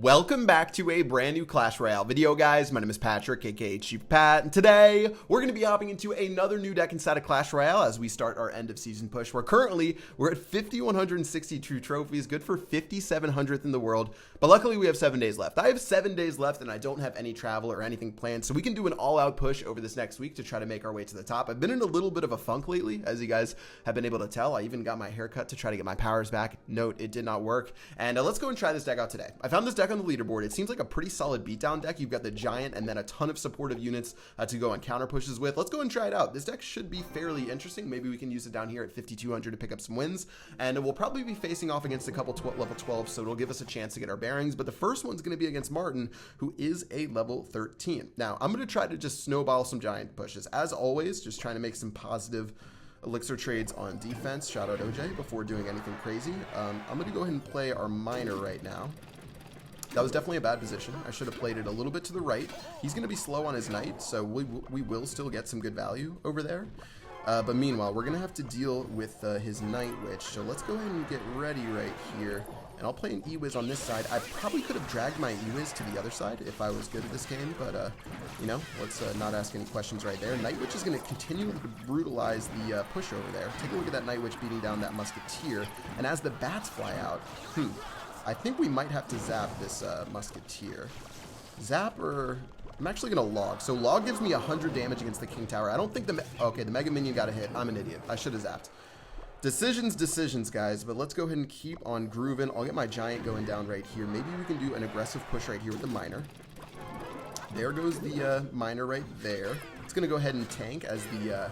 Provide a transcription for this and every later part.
Welcome back to a brand new Clash Royale video, guys. My name is Patrick, aka Chief Pat, and today we're going to be hopping into another new deck inside of Clash Royale as we start our end of season push. We're at 5,162 trophies, good for 5,700th in the world, but luckily we have 7 days left. I have 7 days left and I don't have any travel or anything planned, so we can do an all-out push over this next week to try to make our way to the top. I've been in a little bit of a funk lately, as you guys have been able to tell. I even got my haircut to try to get my powers back. Note, it did not work, and let's go and try this deck out today. I found this deck on the leaderboard. It seems like a pretty solid beatdown deck. You've got the giant and then a ton of supportive units to go on counter pushes with. Let's go and try it out. This deck should be fairly interesting. Maybe we can use it down here at 5,200 to pick up some wins, and we'll probably be facing off against a couple level 12, so it'll give us a chance to get our bearings. But the first one's going to be against Martin, who is a level 13. Now I'm going to try to just snowball some giant pushes as always, just trying to make some positive elixir trades on defense. Shout out OJ before doing anything crazy. I'm going to go ahead and play our miner right now. That was definitely a bad position. I should have played it a little bit to the right. He's going to be slow on his knight, so we will still get some good value over there. But meanwhile, we're going to have to deal with his Night Witch. So let's go ahead and get ready right here. And I'll play an E-Wiz on this side. I probably could have dragged my E-Wiz to the other side if I was good at this game. But, you know, let's not ask any questions right there. Night Witch is going to continue to brutalize the push over there. Take a look at that Night Witch beating down that Musketeer. And as the bats fly out, I think we might have to zap this Musketeer. Zap or... I'm actually going to log. So log gives me 100 damage against the King Tower. I don't think the... Okay, the Mega Minion got a hit. I'm an idiot. I should have zapped. Decisions, guys. But let's go ahead and keep on grooving. I'll get my Giant going down right here. Maybe we can do an aggressive push right here with the Miner. There goes the Miner right there. It's going to go ahead and tank as the...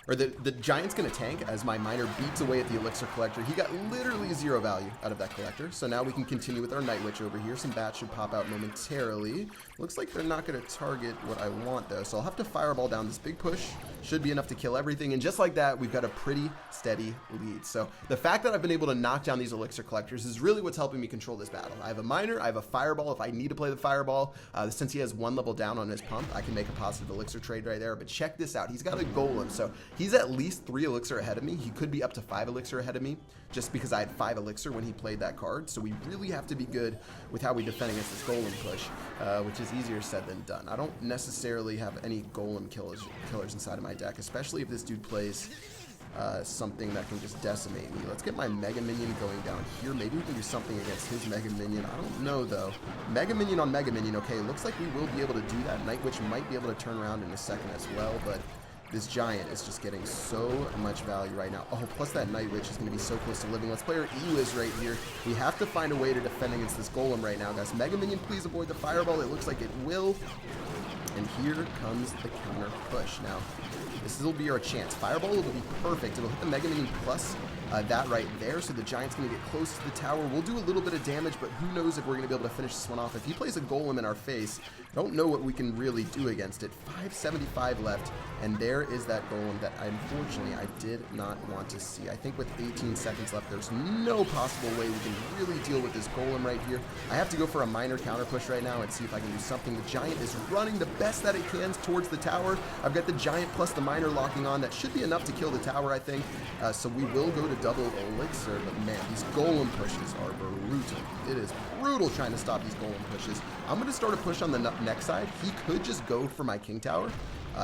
the Giant's going to tank as my Miner beats away at the Elixir Collector. He got literally 0 value out of that Collector. So now we can continue with our Night Witch over here. Some bats should pop out momentarily. Looks like they're not going to target what I want, though. So I'll have to fireball down this big push. Should be enough to kill everything. And just like that, we've got a pretty steady lead. So the fact that I've been able to knock down these Elixir Collectors is really what's helping me control this battle. I have a Miner. I have a Fireball if I need to play the Fireball. Since he has 1 level down on his pump, I can make a positive Elixir trade right there. But check this out. He's got a Golem. So he's at least 3 elixir ahead of me. He could be up to 5 elixir ahead of me just because I had 5 elixir when he played that card. So we really have to be good with how we defend against this golem push, which is easier said than done. I don't necessarily have any golem killers inside of my deck, especially if this dude plays something that can just decimate me. Let's get my Mega Minion going down here. Maybe we can do something against his Mega Minion. I don't know, though. Mega Minion on Mega Minion. Okay, looks like we will be able to do that. Night Witch might be able to turn around in a second as well, but this Giant is just getting so much value right now. Oh, plus that Night Witch is going to be so close to living. Let's play our E-Wiz right here. We have to find a way to defend against this Golem right now, guys. Mega Minion, please avoid the Fireball. It looks like it will. And here comes the counter push. Now, this will be our chance. Fireball will be perfect. It'll hit the Mega Minion plus that right there, so the Giant's going to get close to the tower. We'll do a little bit of damage, but who knows if we're going to be able to finish this one off. If he plays a Golem in our face, I don't know what we can really do against it. 575 left, and there is that Golem that unfortunately I did not want to see. I think with 18 seconds left, there's no possible way we can really deal with this Golem right here. I have to go for a minor counter push right now and see if I can do something. The Giant is running the best that it can towards the tower. I've got the Giant plus the Miner locking on. That should be enough to kill the tower, I think. So we will go to double elixir, but man, these golem pushes are brutal. It is brutal trying to stop these golem pushes. I'm going to start a push on the next side. He could just go for my King Tower.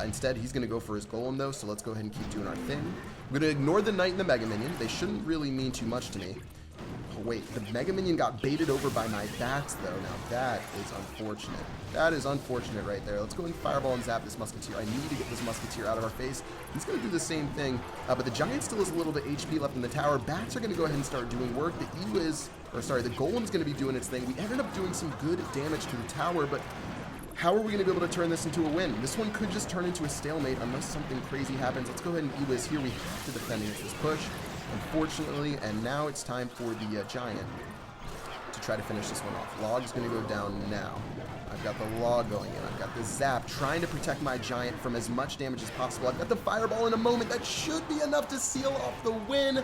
Instead, he's going to go for his golem, though, so let's go ahead and keep doing our thing. I'm going to ignore the Knight and the Mega Minion. They shouldn't really mean too much to me. Oh, wait, the Mega Minion got baited over by my bats, though. Now, that is unfortunate. That is unfortunate right there. Let's go and Fireball and zap this Musketeer. I need to get this Musketeer out of our face. He's going to do the same thing, but the Giant still has a little bit HP left in the tower. Bats are going to go ahead and start doing work. The E-Wiz, or sorry, the Golem's going to be doing its thing. We ended up doing some good damage to the tower, but how are we going to be able to turn this into a win? This one could just turn into a stalemate unless something crazy happens. Let's go ahead and E-Wiz here. We have to defend against this push, unfortunately, and now it's time for the Giant to try to finish this one off. Log's going to go down now. I've got the Log going in. I've got the Zap trying to protect my Giant from as much damage as possible. I've got the Fireball in a moment. That should be enough to seal off the win.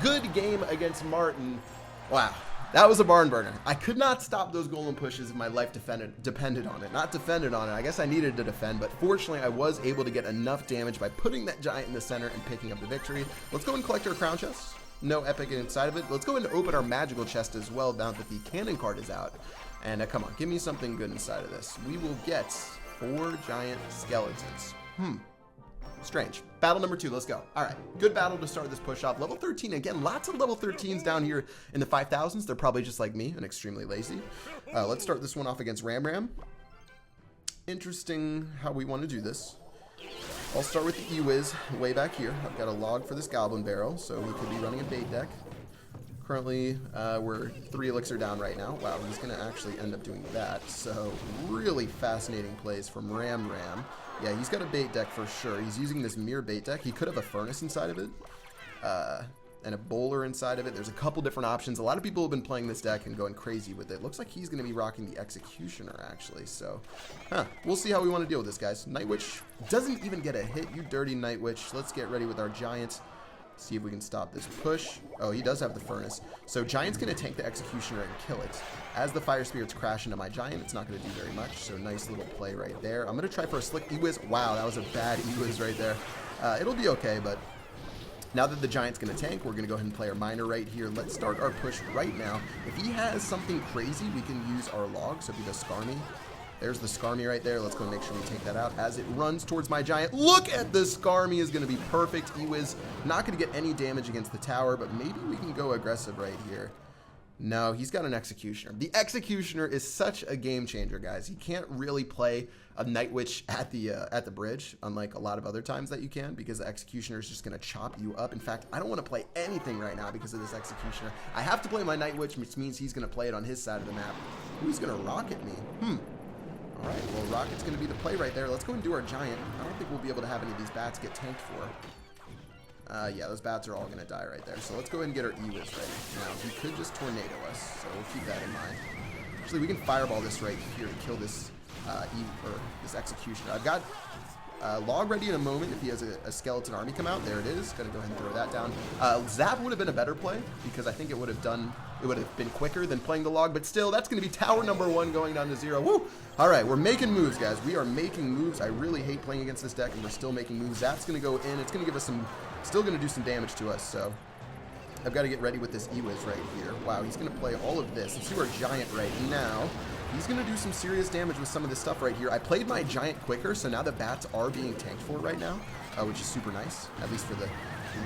Good game against Martin. Wow. That was a barn burner. I could not stop those golem pushes if my life depended on it. Not defended on it. I guess I needed to defend, but fortunately I was able to get enough damage by putting that Giant in the center and picking up the victory. Let's go and collect our crown chest. No epic inside of it. Let's go and open our magical chest as well now that the cannon card is out. And come on, give me something good inside of this. We will get 4 giant skeletons. Strange. Battle number 2, let's go. All right, good battle to start this push off. Level 13, again, lots of level 13s down here in the 5,000s. They're probably just like me and extremely lazy. Let's start this one off against Ram. Interesting how we want to do this. I'll start with the E-Wiz way back here. I've got a log for this Goblin Barrel, so he could be running a bait deck. Currently, we're 3 elixir down right now. Wow, he's going to actually end up doing that. So, really fascinating plays from Ram. Yeah, he's got a bait deck for sure. He's using this mirror bait deck. He could have a furnace inside of it, and a bowler inside of it. There's a couple different options. A lot of people have been playing this deck and going crazy with it. Looks like he's going to be rocking the Executioner, actually. So, we'll see how we want to deal with this, guys. Night Witch doesn't even get a hit. You dirty Night Witch. Let's get ready with our Giant. See if we can stop this push. Oh, he does have the furnace. So Giant's going to tank the Executioner and kill it. As the Fire Spirits crash into my Giant, it's not going to do very much. So nice little play right there. I'm going to try for a slick E-Wiz. Wow, that was a bad E-Wiz right there. It'll be okay, but now that the Giant's going to tank, we're going to go ahead and play our Miner right here. Let's start our push right now. If he has something crazy, we can use our log. So if he does Scarmy, there's the Scarmy right there. Let's go and make sure we take that out as it runs towards my Giant. Look at the Scarmy is going to be perfect. E-Wiz not going to get any damage against the tower, but maybe we can go aggressive right here. No, he's got an Executioner. The Executioner is such a game changer, guys. You can't really play a Night Witch at the bridge, unlike a lot of other times that you can, because the Executioner is just going to chop you up. In fact, I don't want to play anything right now because of this Executioner. I have to play my Night Witch, which means he's going to play it on his side of the map. Who's going to rocket me? Alright, well, Rocket's going to be the play right there. Let's go and do our Giant. I don't think we'll be able to have any of these bats get tanked for. Yeah, those bats are all going to die right there. So let's go ahead and get our E-Wiz ready. Now, he could just Tornado us, so we'll keep that in mind. Actually, we can Fireball this right here to kill this this Executioner. I've got log ready in a moment if he has a skeleton army come out. There it is. Gonna go ahead and throw that down. Zap would have been a better play because I think it would have been quicker than playing the log, but still, that's gonna be tower number 1 going down to 0. Woo! All right, we're making moves, guys. We are making moves. I really hate playing against this deck, and we're still making moves. Zap's gonna go in. It's gonna give us still gonna do some damage to us, so I've got to get ready with this E-Wiz right here. Wow, he's gonna play all of this. Let's do our Giant right now. He's going to do some serious damage with some of this stuff right here. I played my Giant quicker, so now the bats are being tanked for right now, which is super nice, at least for the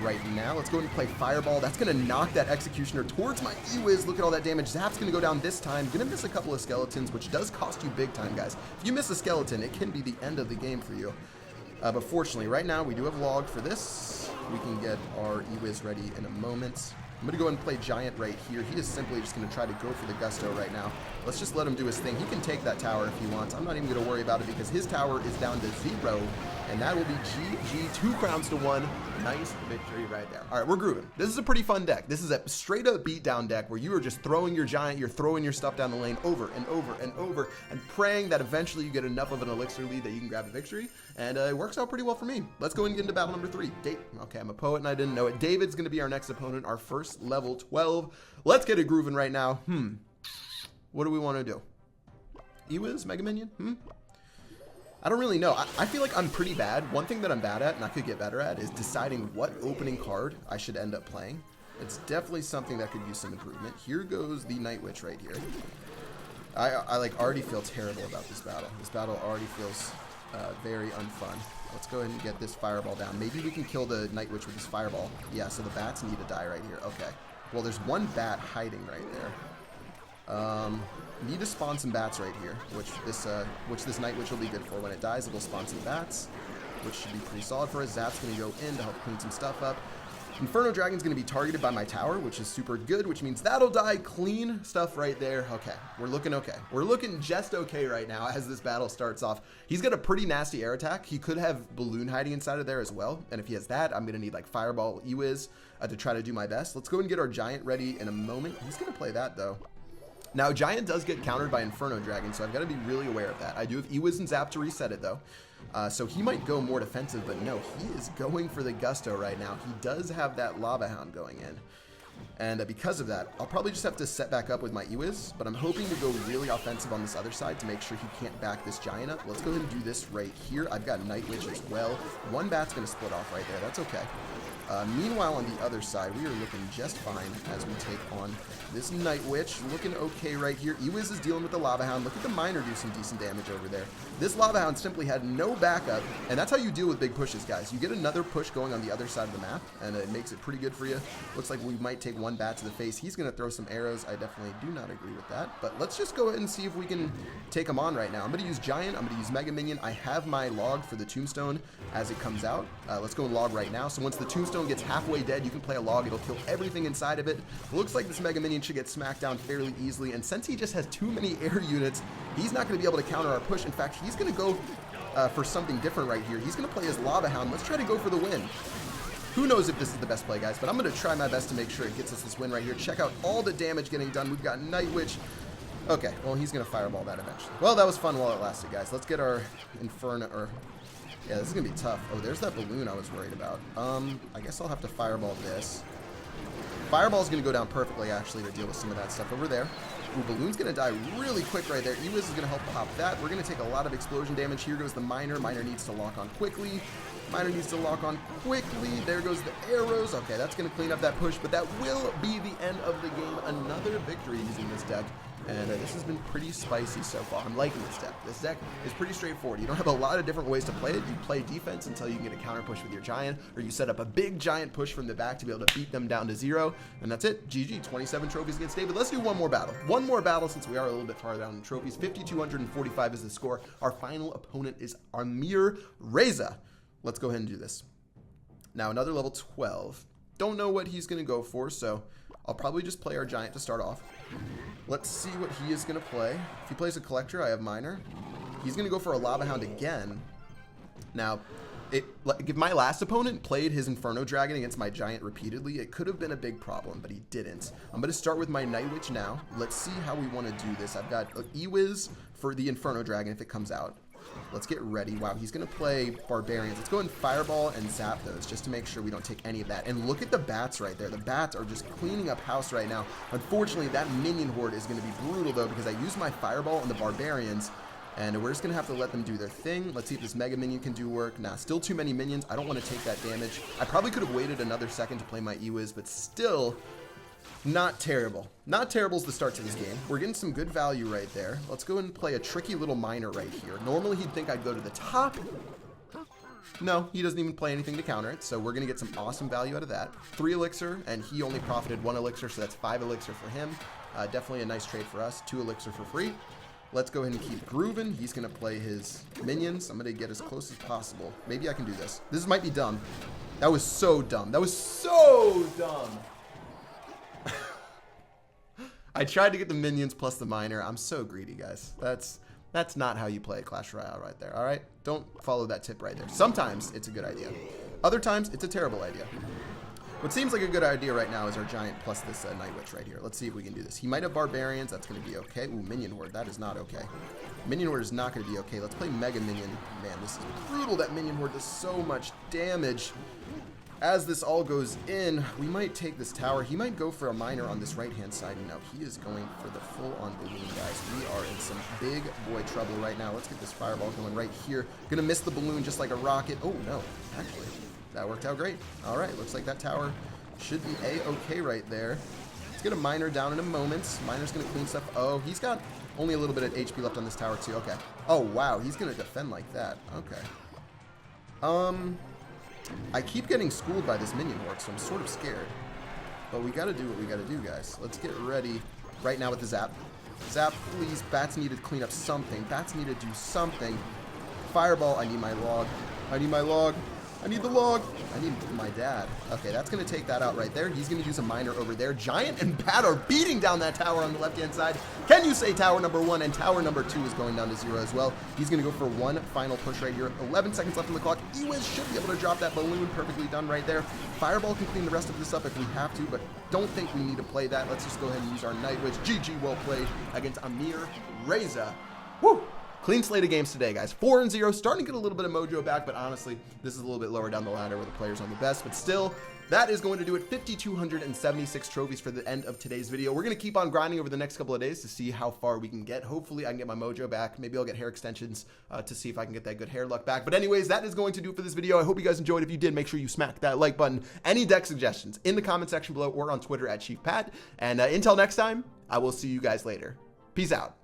right now. Let's go ahead and play Fireball. That's going to knock that Executioner towards my E-Wiz. Look at all that damage. Zap's going to go down this time. Going to miss a couple of skeletons, which does cost you big time, guys. If you miss a skeleton, it can be the end of the game for you. But fortunately, right now, we do have log for this. We can get our E-Wiz ready in a moment. I'm going to go ahead and play Giant right here. He is simply just going to try to go for the Gusto right now. Let's just let him do his thing. He can take that tower if he wants. I'm not even going to worry about it because his tower is down to 0. And that will be GG. 2 crowns to 1. Nice victory right there. All right, we're grooving. This is a pretty fun deck. This is a straight up beatdown deck where you are just throwing your Giant, you're throwing your stuff down the lane over and over and over and praying that eventually you get enough of an elixir lead that you can grab a victory. And it works out pretty well for me. Let's go and get into battle number 3. Okay, I'm a poet and I didn't know it. David's going to be our next opponent, our first level 12. Let's get it grooving right now. What do we want to do? E-Wiz, Mega Minion? I don't really know. I feel like I'm pretty bad. One thing that I'm bad at, and I could get better at, is deciding what opening card I should end up playing. It's definitely something that could use some improvement. Here goes the Night Witch right here. I like already feel terrible about this battle. This battle already feels very unfun. Let's go ahead and get this Fireball down. Maybe we can kill the Night Witch with this Fireball. Yeah, so the bats need to die right here. Okay. Well, there's one bat hiding right there. Need to spawn some bats right here, which this Night Witch will be good for. When it dies, it'll spawn some bats, which should be pretty solid for us. Zap's going to go in to help clean some stuff up. Inferno Dragon's going to be targeted by my tower, which is super good, which means that'll die. Clean stuff right there. Okay, we're looking okay. We're looking just okay right now as this battle starts off. He's got a pretty nasty air attack. He could have Balloon hiding inside of there as well, and if he has that, I'm going to need like Fireball, E-Wiz to try to do my best. Let's go and get our Giant ready in a moment. He's going to play that, though. Now, Giant does get countered by Inferno Dragon, so I've got to be really aware of that. I do have E-Wiz and Zap to reset it, though. So he might go more defensive, but no, he is going for the Gusto right now. He does have that Lava Hound going in. And because of that, I'll probably just have to set back up with my E-Wiz, but I'm hoping to go really offensive on this other side to make sure he can't back this Giant up. Let's go ahead and do this right here. I've got Night Witch as well. One bat's going to split off right there. That's okay. Meanwhile, on the other side, we are looking just fine as we take on this Night Witch. Looking okay right here. Ewiz is dealing with the Lava Hound. Look at the Miner do some decent damage over there. This Lava Hound simply had no backup, and that's how you deal with big pushes, guys. You get another push going on the other side of the map, and it makes it pretty good for you. Looks like we might take one bat to the face. He's going to throw some arrows. I definitely do not agree with that, but let's just go ahead and see if we can take him on right now. I'm going to use Giant. I'm going to use Mega Minion. I have my log for the Tombstone as it comes out. Let's go and log right now. So once the Tombstone gets halfway dead, you can play a log. It'll kill everything inside of it. It looks like this Mega Minion should get smacked down fairly easily, and since he just has too many air units, he's not going to be able to counter our push. In fact, he's going to go for something different right here. He's going to play his Lava Hound. Let's try to go for the win. Who knows if this is the best play, guys, but I'm going to try my best to make sure it gets us this win right here. Check out all the damage getting done. We've got Night Witch. Okay, well, he's going to fireball that eventually. Well, that was fun while it lasted, guys. Let's get our Inferno, or... yeah, this is going to be tough. Oh, there's that balloon I was worried about. I guess I'll have to fireball this. Fireball's going to go down perfectly, actually, to deal with some of that stuff over there. Ooh, Balloon's going to die really quick right there. Ewiz is going to help pop that. We're going to take a lot of explosion damage. Here goes the Miner. Miner needs to lock on quickly. Miner needs to lock on quickly. There goes the arrows. Okay, that's going to clean up that push, but that will be the end of the game. Another victory using this deck. And this has been pretty spicy so far. I'm liking this deck. This deck is pretty straightforward. You don't have a lot of different ways to play it. You play defense until you can get a counter push with your Giant, or you set up a big Giant push from the back to be able to beat them down to 0. And that's it. GG. 27 trophies against David. Let's do one more battle. One more battle since we are a little bit farther down in trophies. 5,245 is the score. Our final opponent is Amir Reza. Let's go ahead and do this. Now, another level 12. Don't know what he's going to go for, so I'll probably just play our Giant to start off. Let's see what he is going to play. If he plays a Collector, I have Miner. He's going to go for a Lava Hound again. Now, if my last opponent played his Inferno Dragon against my Giant repeatedly, it could have been a big problem, but he didn't. I'm going to start with my Night Witch now. Let's see how we want to do this. I've got Ewiz for the Inferno Dragon if it comes out. Let's get ready. Wow, he's going to play Barbarians. Let's go and Fireball and Zap those just to make sure we don't take any of that. And look at the bats right there. The bats are just cleaning up house right now. Unfortunately, that Minion Horde is going to be brutal, though, because I used my Fireball on the Barbarians, and we're just going to have to let them do their thing. Let's see if this Mega Minion can do work. Nah, still too many minions. I don't want to take that damage. I probably could have waited another second to play my Ewiz, but still... not terrible. Not terrible is the start to this game. We're getting some good value right there. Let's go and play a tricky little Miner right here. Normally he'd think I'd go to the top. No, he doesn't even play anything to counter it, so we're going to get some awesome value out of that. 3 Elixir, and he only profited 1 Elixir, so that's 5 Elixir for him. Definitely a nice trade for us. 2 Elixir for free. Let's go ahead and keep grooving. He's going to play his minions. I'm going to get as close as possible. Maybe I can do this. This might be dumb. That was so dumb. That was so dumb. I tried to get the minions plus the Miner. I'm so greedy, guys. That's not how you play Clash Royale right there, all right? Don't follow that tip right there. Sometimes it's a good idea. Other times, it's a terrible idea. What seems like a good idea right now is our Giant plus this Night Witch right here. Let's see if we can do this. He might have Barbarians. That's going to be okay. Ooh, Minion Horde. That is not okay. Minion Horde is not going to be okay. Let's play Mega Minion. Man, this is brutal. That Minion Horde does so much damage. As this all goes in, we might take this tower. He might go for a Miner on this right-hand side. No, he is going for the full-on balloon, guys. We are in some big boy trouble right now. Let's get this Fireball going right here. Gonna miss the balloon just like a rocket. Oh, no. Actually, that worked out great. All right, looks like that tower should be A-okay right there. Let's get a Miner down in a moment. Miner's gonna clean stuff. Oh, he's got only a little bit of HP left on this tower, too. Okay. Oh, wow. He's gonna defend like that. Okay. I keep getting schooled by this Minion Horde, so I'm sort of scared. But we gotta do what we gotta do, guys. Let's get ready right now with the Zap. Zap, please. Bats need to clean up something. Bats need to do something. Fireball, I need my log. I need my log. I need the log. I need my dad. Okay, that's going to take that out right there. He's going to use a Miner over there. Giant and Bat are beating down that tower on the left-hand side. Can you say tower number 1? And tower number 2 is going down to 0 as well. He's going to go for one final push right here. 11 seconds left on the clock. Ewiz should be able to drop that balloon. Perfectly done right there. Fireball can clean the rest of this up if we have to, but don't think we need to play that. Let's just go ahead and use our Night Witch. GG, well played against Amir Reza. Woo! Clean slate of games today, guys. 4-0, starting to get a little bit of mojo back, but honestly, this is a little bit lower down the ladder where the players aren't the best, but still, that is going to do it. 5,276 trophies for the end of today's video. We're going to keep on grinding over the next couple of days to see how far we can get. Hopefully, I can get my mojo back. Maybe I'll get hair extensions to see if I can get that good hair luck back. But anyways, that is going to do it for this video. I hope you guys enjoyed. If you did, make sure you smack that like button. Any deck suggestions in the comment section below or on Twitter at ChiefPat. And until next time, I will see you guys later. Peace out.